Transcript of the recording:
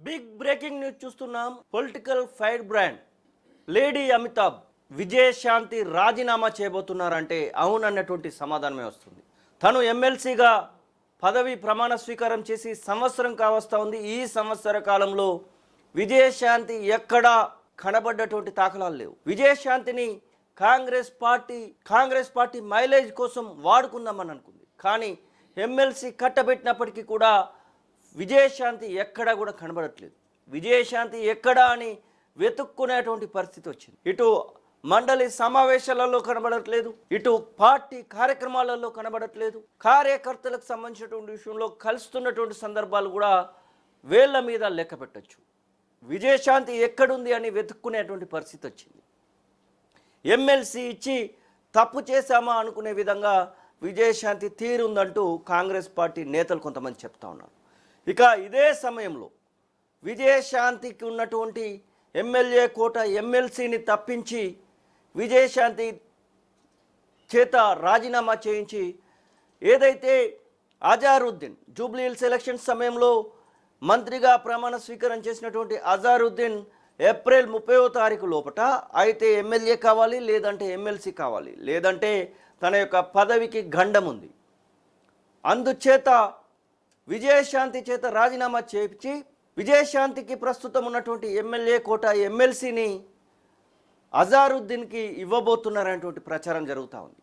Big breaking news చూస్తున్నాం. Political fire brand lady Amitabh Vijayashanti రాజీనామా చేయబోతున్నారంటే అవునన్నటువంటి సమాధానమే వస్తుంది. తను ఎమ్మెల్సీగా పదవి ప్రమాణ స్వీకారం చేసి సంవత్సరం కావస్తా ఉంది. ఈ సంవత్సర కాలంలో విజయశాంతి ఎక్కడా కనబడ్డటువంటి దాఖలాలు లేవు. విజయశాంతిని కాంగ్రెస్ పార్టీ మైలేజ్ కోసం వాడుకుందామని అనుకుంది. కానీ ఎమ్మెల్సీ కట్టబెట్టినప్పటికీ కూడా విజయశాంతి ఎక్కడా కూడా కనబడట్లేదు. విజయశాంతి ఎక్కడా అని వెతుక్కునేటువంటి పరిస్థితి వచ్చింది. ఇటు మండలి సమావేశాలలో కనబడట్లేదు, ఇటు పార్టీ కార్యక్రమాలలో కనబడట్లేదు. కార్యకర్తలకు సంబంధించినటువంటి విషయంలో కలుస్తున్నటువంటి సందర్భాలు కూడా వేళ్ల మీద లెక్క పెట్టచ్చు. విజయశాంతి ఎక్కడుంది అని వెతుక్కునేటువంటి పరిస్థితి వచ్చింది. ఎమ్మెల్సీ ఇచ్చి తప్పు చేశామా అనుకునే విధంగా విజయశాంతి తీరుందంటూ కాంగ్రెస్ పార్టీ నేతలు కొంతమంది చెప్తా ఉన్నారు. ఇక ఇదే సమయంలో విజయశాంతికి ఉన్నటువంటి ఎమ్మెల్యే కోట ఎమ్మెల్సీని తప్పించి విజయశాంతి చేత రాజీనామా చేయించి ఏదైతే అజారుద్దీన్ జూబ్లీ హిల్స్ ఎలక్షన్ సమయంలో మంత్రిగా ప్రమాణ స్వీకారం చేసినటువంటి అజారుద్దీన్ ఏప్రిల్ 30వ తారీఖు లోపట అయితే ఎమ్మెల్యే కావాలి, లేదంటే ఎమ్మెల్సీ కావాలి, లేదంటే తన యొక్క పదవికి గండం ఉంది. అందుచేత విజయశాంతి చేత రాజీనామా చేయించి విజయశాంతికి ప్రస్తుతం ఉన్నటువంటి ఎమ్మెల్యే కోట ఎమ్మెల్సీని అజారుద్దీన్కి ఇవ్వబోతున్నారనేటువంటి ప్రచారం జరుగుతూ ఉంది.